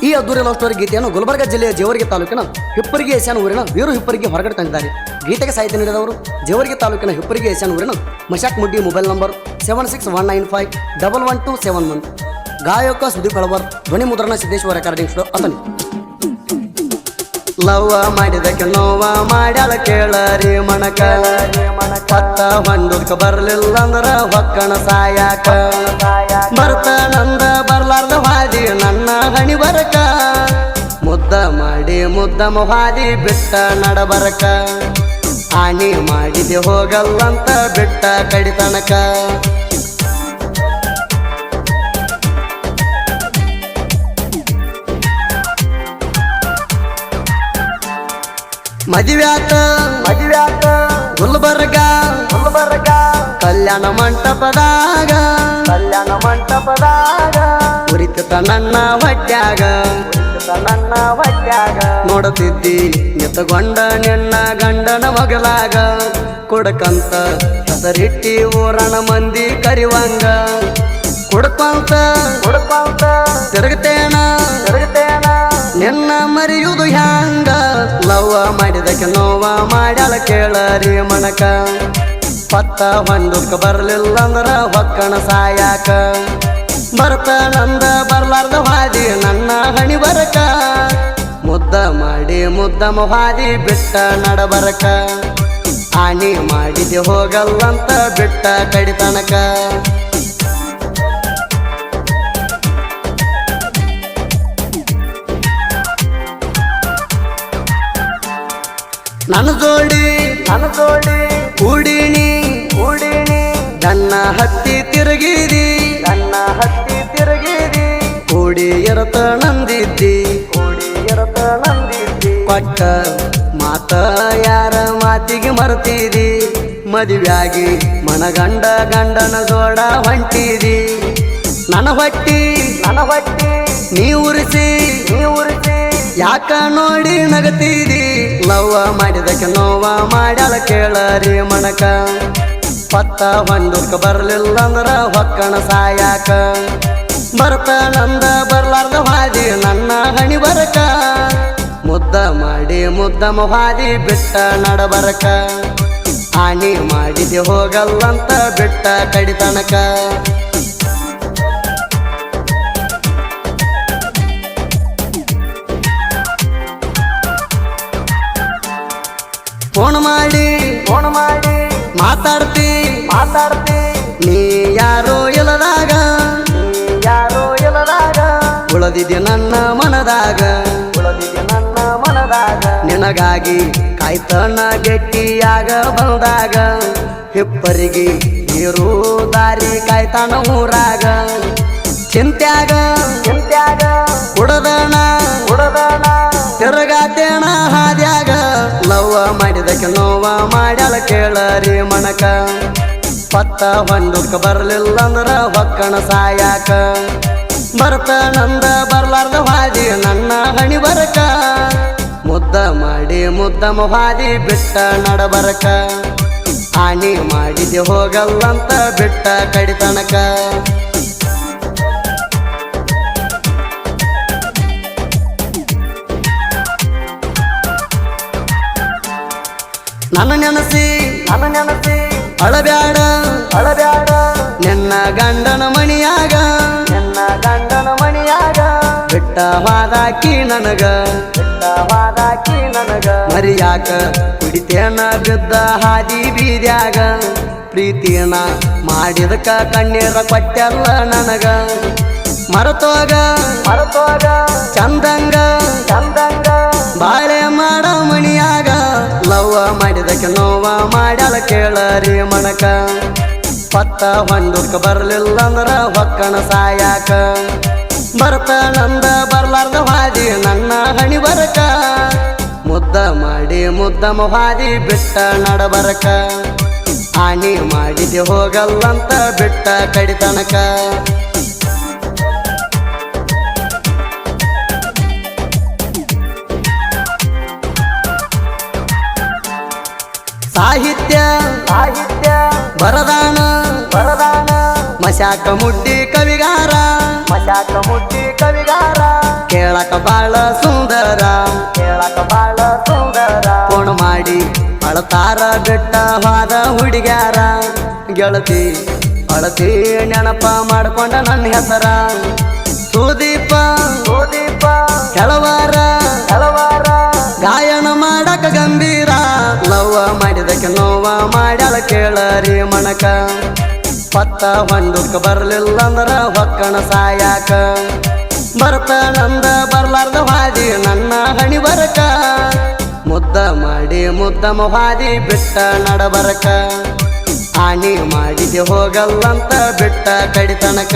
ಈ ಅದ್ದೂರಿ love story ಗೀತೆಯನ್ನು ಗುಲ್ಬರ್ಗ ಜಿಲ್ಲೆಯ ಜೇವರ್ಗಿ ತಾಲೂಕಿನ ಹಿಪ್ಪರಿಗೆ ಏಷ್ಯಾನ ಊರಿನ ವೀರು ಹಿಪ್ಪರಿಗೆ ಹೊರಗಡೆ ತಂದಿದ್ದಾರೆ. ಗೀತೆಗೆ ಸಾಹಿತ್ಯ ನೀಡಿದವರು ಜೇವರ್ಗಿ ತಾಲೂಕಿನ ಹಿಪ್ಪರಿಗೆ ಏಷ್ಯಾನ ಊರಿನ ಮಶಾಕ್ ಮುಡ್ಡಿ. Mobile number 7619511271. ಗಾಯಕ ಸುದೀಪ್ ಹಳವರ್. ಧ್ವನಿ ಮುದ್ರಣ ಸಿದ್ದೇಶ್ವರ ರೆಕಾರ್ಡಿಂಗ್ ಸ್ಟುಡಿಯೋ ಅತನಿ. ಲವ್ವ ಮಾಡಿದಕ್ಕೆ ನೋವ ಮಾಡ್ಯಾಳ ಕೇಳರಿ ಮಣಕ ಪತ್ತ ಹೊಂದಕ ಬರ್ಲಿಲ್ಲ ಅಂದ್ರ ಹೊಕ್ಕಣ ಸಾಯಾಕ ಬರ್ತಾನಂದ ಬರ್ಲಾರ್ದ ಹಾದಿ ನನ್ನ ಹಣಿ ಬರಕ ಮುದ್ದ ಮಾಡಿ ಮುದ್ದಮ ಹಾದಿ ಬಿಟ್ಟ ನಡಬರಕ ಹಾನಿ ಮಾಡಿದೆ ಹೋಗಲ್ಲಂತ ಬಿಟ್ಟ ಕಡಿತನಕ ಮದುವ್ಯಾತ ಗುಲ್ಬರ್ಗ ಕಲ್ಯಾಣ ಮಂಟಪದಾಗ ಉರಿತ ನನ್ನ ಹೊಟ್ಯಾಗ ನೋಡುತ್ತಿದ್ದಿ ನಿತ್ತಗೊಂಡ ನಿನ್ನ ಗಂಡನ ಮಗಲಾಗ ಕೊಡಕಂತ ಹೆಸರಿಟ್ಟಿ ಊರಣ ಮಂದಿ ಕರಿವಂಗ ಕುಡ್ಕೊಂತ ತಿರುಗತೇನ ನಿನ್ನ ಮರೆಯುವುದು ಹ್ಯಾಂಗ ಲವ್ವ ಮಾಡಿದಕ್ಕೆ ನೋವ ಮಾಡ್ಯಾಳ ಕೇಳರಿ ಮಣಕ ಪತ್ತ ಹೊಂದಕ ಬರ್ಲಿಲ್ಲ ಅಂದ್ರ ಹೊಕ್ಕಣ ಸಾಯಾಕ ಬರ್ತಾನಂದ ಬರ್ಲಾರ್ದ ಹಾದಿ ನನ್ನ ಹಣಿ ಬರಕ ಮುದ್ದ ಮಾಡಿ ಮುದ್ದಮ ಹಾದಿ ಬಿಟ್ಟ ನಡಬರಕ ಹಾನಿ ಮಾಡಿದೆ ಹೋಗಲ್ಲಂತ ಬಿಟ್ಟ ಕಡಿತನಕ ನನ್ನ ಜೋಡಿ ಕೂಡಿನಿ ನನ್ನ ಹತ್ತಿ ತಿರುಗಿದಿ ಕೂಡಿ ಇರತ ನಂದಿದ್ದಿ ಕೊಟ್ಟ ಮಾತ ಯಾರ ಮಾತಿಗೆ ಮರ್ತಿದಿ ಮದುವೆಯಾಗಿ ಮನಗಂಡ ಗಂಡನ ಜೋಡ ಹೊಂಟಿದಿ ನನ್ನ ಹೊಟ್ಟಿ ನೀ ಉರಿಸಿ ಯಾಕ ನೋಡಿ ನಗತಿದಿ ಲವ್ವ ಮಾಡಿದಕ್ಕೆ ನೋವ ಮಾಡ್ಯಾಳ ಕೇಳರಿ ಮಣಕ ಪತ್ತ ಹೊಂದಕ ಬರ್ಲಿಲ್ಲ ಅಂದ್ರ ಹೊಕ್ಕಣ ಸಾಯಾಕ ಬರ್ತಾನಂದ ಬರ್ಲಾರ್ದ ಹಾದಿ ನನ್ನ ಹಣಿ ಬರಕ ಮುದ್ದ ಮಾಡಿ ಮುದ್ದಮ ಹಾದಿ ಬಿಟ್ಟ ನಡಬರಕ ಹಾನಿ ಮಾಡಿದೆ ಹೋಗಲ್ಲಂತ ಬಿಟ್ಟ ಕಡಿತನಕ ಫೋನ್ ಮಾಡಿ ಮಾತಾಡ್ತಿ ನೀ ಯಾರೋ ಇಲ್ಲದಾಗ ಉಳದಿದ್ಯ ನನ್ನ ಮನದಾಗ ನಿನಗಾಗಿ ಕಾಯ್ತನ ಗಟ್ಟಿಯಾಗ ಬಂದಾಗ ಹಿಪ್ಪರಿಗೆ ನೀರು ದಾರಿ ಕಾಯ್ತಾನ ಊರಾಗ ಚಿಂತ್ಯಾಗ ಕುಡದಣ ತಿರುಗಾತೇಣ ಹಾದ್ಯಾಗ ಲವ್ವ ಮಾಡಿದಕ್ಕೆ ನೋವ ಮಾಡ್ಯಾಳ ಕೇಳರಿ ಮಣಕ ಪತ್ತ ಹೊಂದಕ ಬರ್ಲಿಲ್ಲ ಅಂದ್ರ ಹೊಕ್ಕಣ ಸಾಯಾಕ ಬರ್ತಾನಂದ ಬರ್ಲಾರ್ದ ಹಾದಿ ನನ್ನ ಹಣಿ ಬರಕ ಮುದ್ದ ಮಾಡಿ ಮುದ್ದಮ ಹಾದಿ ಬಿಟ್ಟ ನಡಬರಕ ಹಾನಿ ಮಾಡಿದೆ ಹೋಗಲ್ಲಂತ ಬಿಟ್ಟ ಕಡಿತನಕ ನನ್ನ ನೆನಸಿ ಅಳಬ್ಯಾಡ ನಿನ್ನ ಗಂಡನ ಮಣಿಯಾಗ ಬಿಟ್ಟ ವಾದಾಕಿ ನನಗ ಮರಿಯಾಕ ಕುಡಿತೇನ ಬಿದ್ದ ಹಾದಿ ಬೀದ್ಯಾಗ ಪ್ರೀತಿಯನ ಮಾಡಿದಕ ಕಣ್ಣೀರ ಕೊಟ್ಟೆಲ್ಲ ನನಗ ಮರತೋಗ ಚಂದಂಗ ಬಾಳೆ ಮಾಡ ಮಣಿಯಾಗ ಲವ್ವ ಮಾಡಿದಕ್ಕೆ ನೋವ ಮಾಡ್ಯಾಳ ಕೇಳರಿ ಮಣಕ ಪತ್ತ ಹೊಂದಕ ಬರ್ಲಿಲ್ಲ ಅಂದ್ರ ಹೊಕ್ಕಣ ಸಾಯಾಕ ಬರ್ತಾನಂದ ಬರ್ಲಾರ್ದ ಹಾದಿ ನನ್ನ ಹಣಿ ಬರಕ ಮುದ್ದ ಮಾಡಿ ಮುದ್ದಮ ಹಾದಿ ಬಿಟ್ಟ ನಡಬರಕ ಹಾನಿ ಮಾಡಿದೆ ಹೋಗಲ್ಲಂತ ಬಿಟ್ಟ ಕಡಿತನಕ ಸಾಹಿತ್ಯ ಬರದಾನ ಮಶಾಕ ಮುಡ್ಡಿ ಕವಿಗಾರ ಕೇಳಕ ಬಾಳ ಸುಂದರ ಫೋನ್ ಮಾಡಿ ಅಳತಾರ ಬೆಟ್ಟ ಹಾದ ಹುಡುಗ್ಯಾರ ಗೆಳತಿ ಅಳತಿ ನೆನಪ ಮಾಡ್ಕೊಂಡ ನನ್ನ ಹೆಸರ ಸುದೀಪ ಕೆಲವಾರ ಗಾಯನ ಮಾಡಕ ಗಂಭೀರ ಲವ್ವ ಮಾಡಿದಕ್ಕೆ ನೋವ ಮಾಡ್ಯಾಳ ಕೇಳರಿ ಮಣಕ ಪತ್ತ ಹೊಂಡಕ್ಕೆ ಬರಲಿಲ್ಲ ಅಂದ್ರ ಹೊಕ್ಕಣ ಸಾಯಾಕ ಬರ್ತಾನಂದ ಬರ್ಲಾರ್ದ ಹಾದಿ ನನ್ನ ಹಣಿ ಬರಕ ಮುದ್ದ ಮಾಡಿ ಮುದ್ದಮ ಹಾದಿ ಬಿಟ್ಟ ನಡಬರಕ ಆಣಿ ಮಾಡಿದೆ ಹೋಗಲ್ಲಂತ ಬಿಟ್ಟ ಕಡಿತನಕ